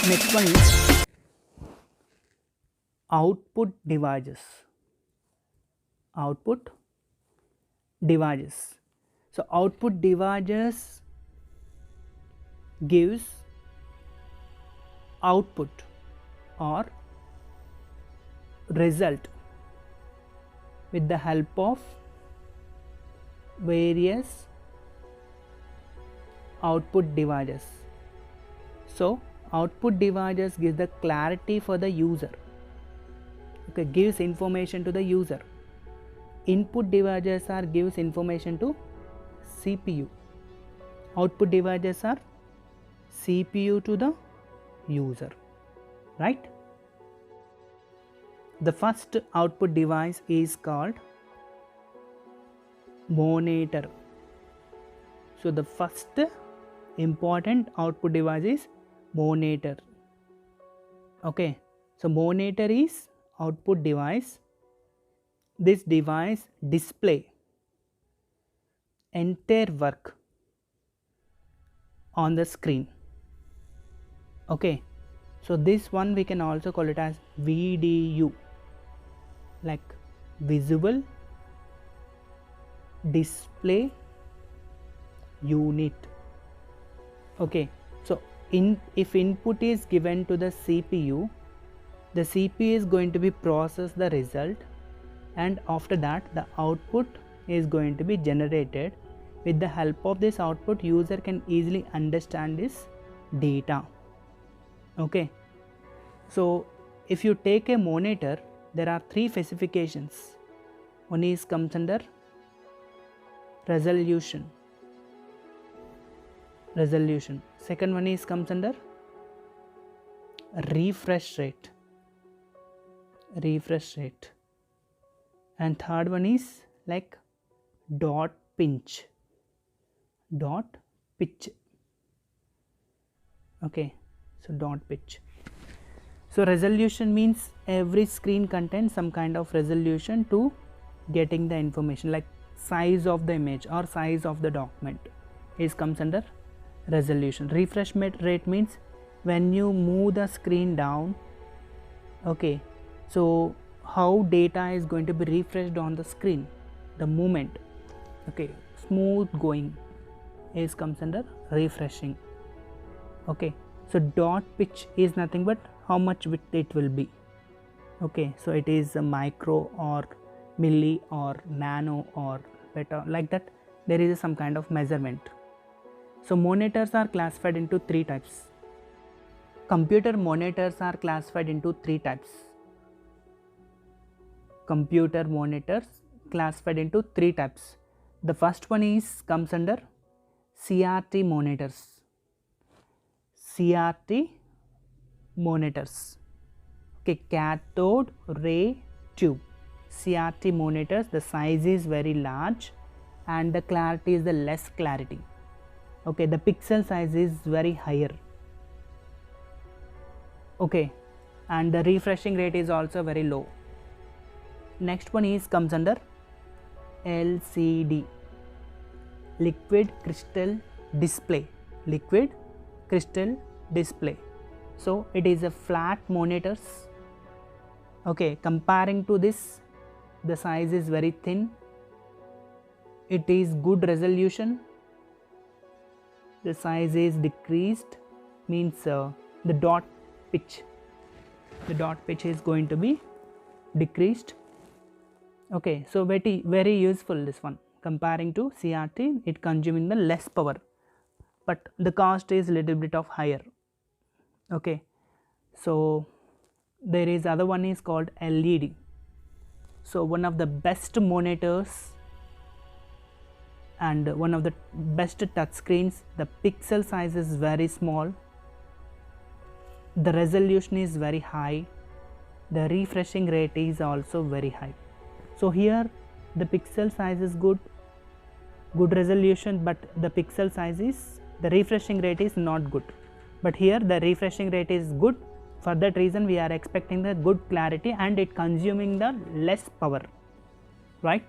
Next one is output devices. Output devices. So output devices gives output or result with the help of various output devices. So output devices gives the clarity for the user. Okay, gives information to the user. Input devices are gives information to CPU. Output devices are CPU to the user, right? The first output device is called monitor. So the first important output device is monitor. Okay, so monitor is output device. This device display entire work on the screen. Okay, so this one we can also call it as VDU, like visual display unit. Okay, so if input is given to the CPU, the CPU is going to be process the result, and after that the output is going to be generated. With the help of this output, user can easily understand this data. Okay, so if you take a monitor, there are three specifications. One is comes under resolution. Second one is comes under refresh rate. And third one is like dot pitch. Okay, so dot pitch. So resolution means every screen contains some kind of resolution to getting the information, like size of the image or size of the document is comes under resolution. Refresh rate means when you move the screen down, okay, so how data is going to be refreshed on the screen, the movement. Okay, smooth going is comes under refreshing. Okay, so dot pitch is nothing but how much width it will be. Okay, so it is a micro or milli or nano or beta, like that there is some kind of measurement. So monitors are classified into three types. Computer monitors are classified into three types. Computer monitors classified into three types. The first one is comes under CRT monitors. Okay, cathode ray tube. CRT monitors, the size is very large and the clarity is the less clarity. Okay, the pixel size is very higher. Okay, and the refreshing rate is also very low. Next one is comes under LCD, liquid crystal display. So it is a flat monitors. Okay, comparing to this, the size is very thin. It is good resolution. The size is decreased, means the dot pitch is going to be decreased. Okay, so very useful this one. Comparing to CRT, it consuming the less power, but the cost is little bit of higher. Okay, so there is other one is called LED. So one of the best monitors and one of the best touch screens. The pixel size is very small, the resolution is very high, the refreshing rate is also very high. So here the pixel size is good resolution, but the pixel size is, the refreshing rate is not good. But here the refreshing rate is good. For that reason we are expecting the good clarity and it consuming the less power, right?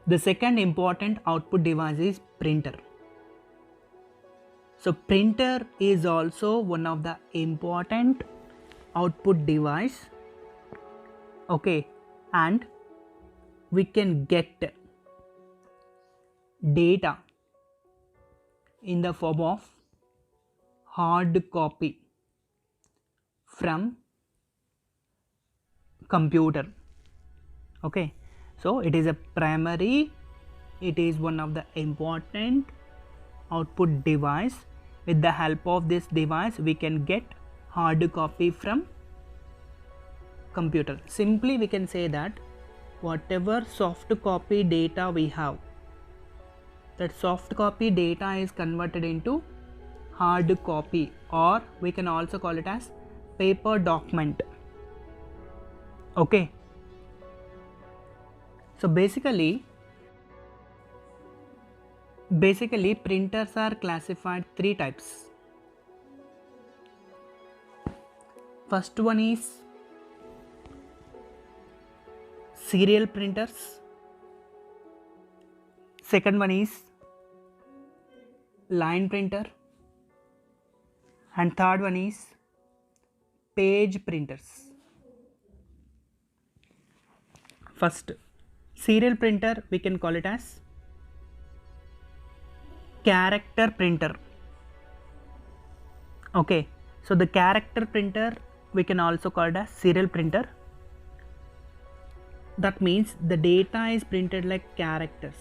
The second important output device is printer. So printer is also one of the important output device. Okay, and we can get data in the form of hard copy from computer. Okay, so it is a primary, it is one of the important output device. With the help of this device we can get hard copy from computer. Simply we can say that whatever soft copy data we have, that soft copy data is converted into hard copy, or we can also call it as paper document. Okay, so basically printers are classified three types. First one is serial printers, second one is line printer, and third one is page printers. First, serial printer we can call it as character printer. Okay, so the character printer we can also call it as serial printer. That means the data is printed like characters.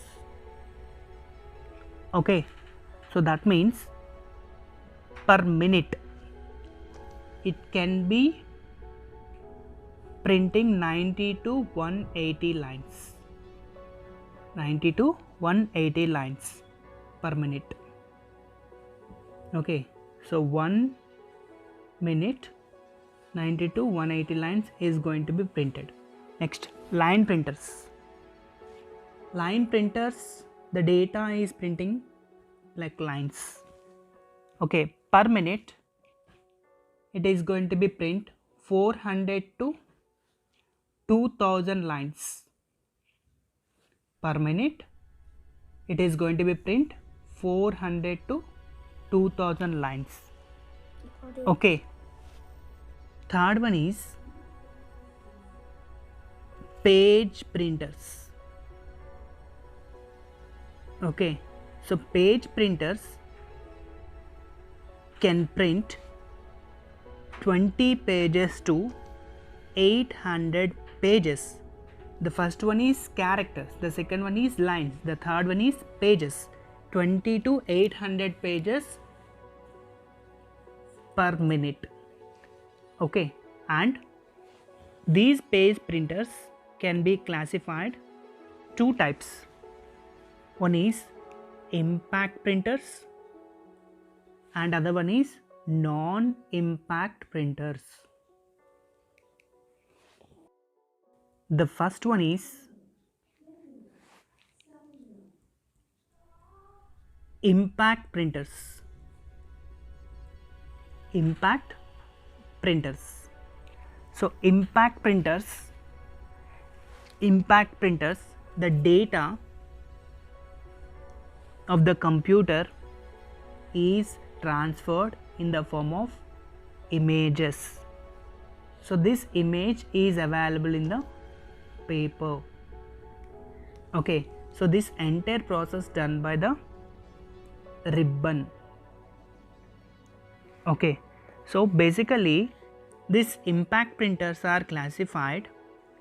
Okay, so that means per minute it can be printing 90 to 180 lines. 90 to 180 lines per minute. Okay, so 1 minute 90 to 180 lines is going to be printed. Next, line printers. Line printers, the data is printing like lines. Okay, per minute it is going to be print 400 to 2000 lines. Per minute it is going to be print 400 to 2000 lines. Okay, third one is page printers. Okay, so page printers can print 20 pages to 800 pages. The first one is characters, the second one is lines, the third one is pages. 20 to 800 pages per minute. Okay, and these page printers can be classified two types. One is impact printers and other one is non-impact printers. The first one is impact printers. Impact printers. So impact printers, the data of the computer is transferred in the form of images. So this image is available in the paper. Okay, so this entire process done by the ribbon. Okay, so basically these impact printers are classified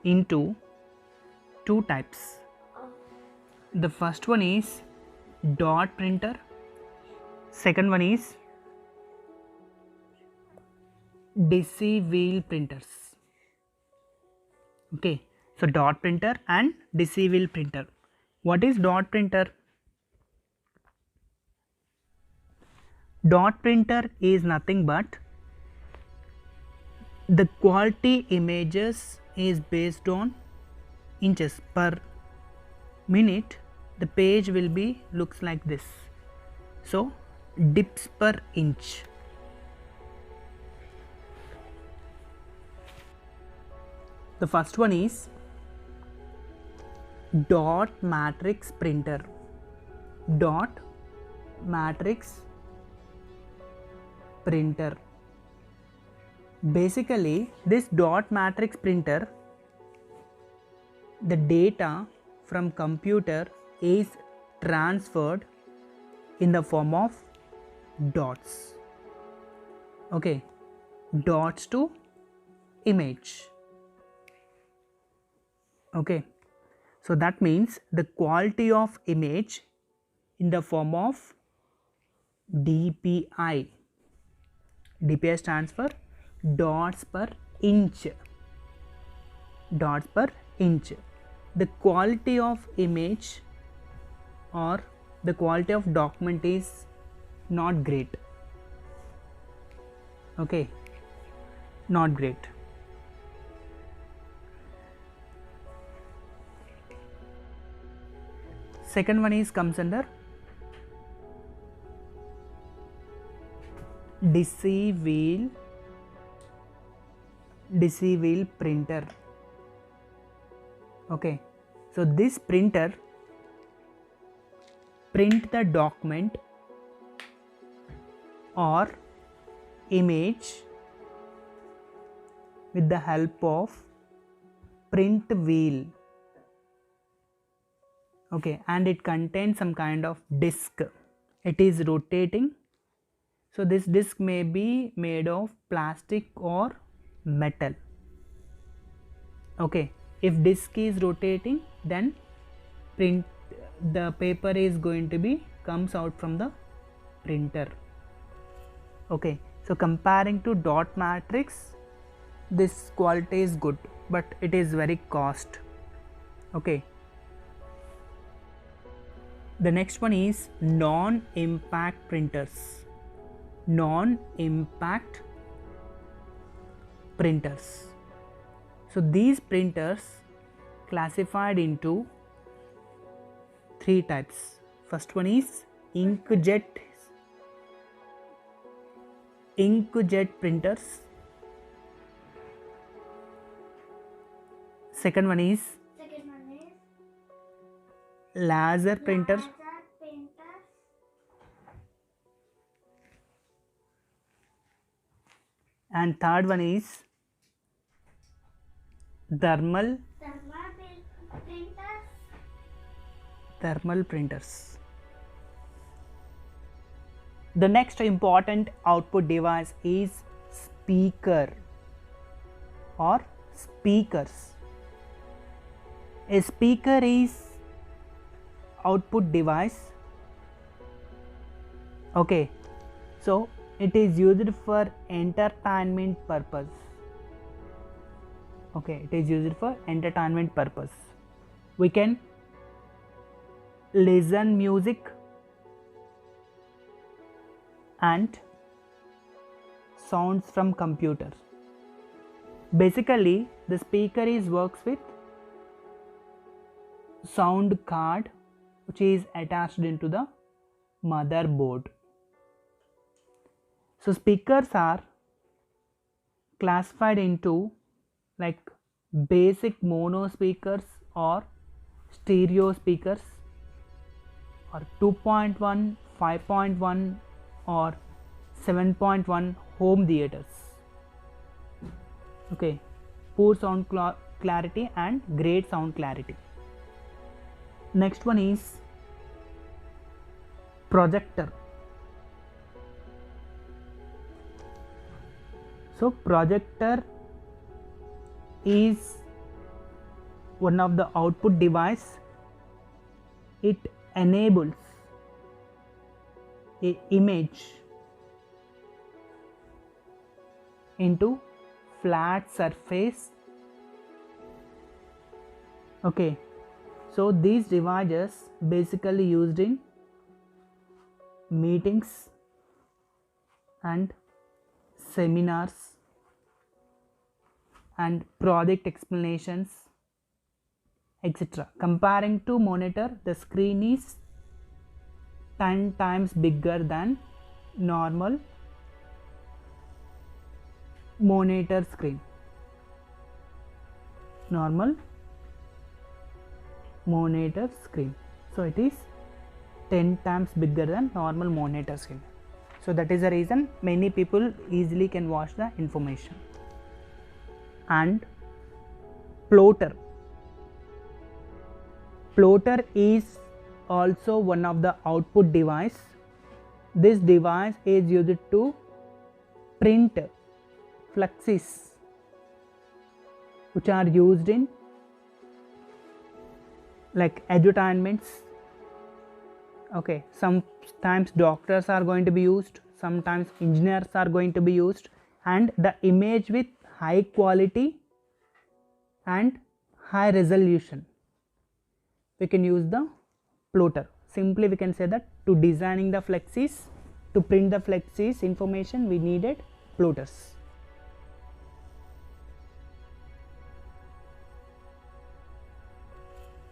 into two types. The first one is dot printer, second one is DC wheel printers. Okay, so dot printer and DC wheel printer. What is dot printer? Dot printer is nothing but the quality images is based on inches per minute. The page will be looks like this. So dips per inch. The first one is dot matrix printer. Dot matrix printer. Basically, this dot matrix printer, the data from computer is transferred in the form of dots. Okay, dots to image. Okay, so that means the quality of image in the form of DPI. DPI stands for dots per inch. Dots per inch. The quality of image or the quality of document is not great. Okay, not great. Second one is comes under DC wheel printer. Okay, so this printer print the document or image with the help of print wheel. Okay, and it contains some kind of disc. It is rotating. So this disc may be made of plastic or metal. Okay, if disc is rotating, then the paper is going to be comes out from the printer. Okay, so comparing to dot matrix, this quality is good, but it is very cost. Okay, the next one is non-impact printers. Non-impact printers. So these printers classified into 3 types. First one is inkjet printers. Second one is laser printers. And third one is thermal printers. The next important output device is speaker or speakers. A speaker is output device. Okay, so it is used for entertainment purpose. Okay, it is used for entertainment purpose. We can listen music and sounds from computer. Basically, the speaker works with sound card which is attached into the motherboard. So speakers are classified into like basic mono speakers or stereo speakers, or 2.1, 5.1 or 7.1 home theaters. Okay, poor sound clarity and great sound clarity. Next one is projector. So projector is one of the output device. It enables a image into flat surface. Okay, so these devices basically used in meetings and seminars and project explanations, etc. Comparing to monitor, the screen is 10 times bigger than normal monitor screen. Normal monitor screen. So it is 10 times bigger than normal monitor screen. So that is the reason many people easily can watch the information. And plotter. Plotter is also one of the output device. This device is used to print fluxes which are used in like advertisements. Okay, sometimes doctors are going to be used, sometimes engineers are going to be used, and the image with high quality and high resolution, we can use the plotter. Simply we can say that to designing the flexes, to print the flexes information, we needed plotters.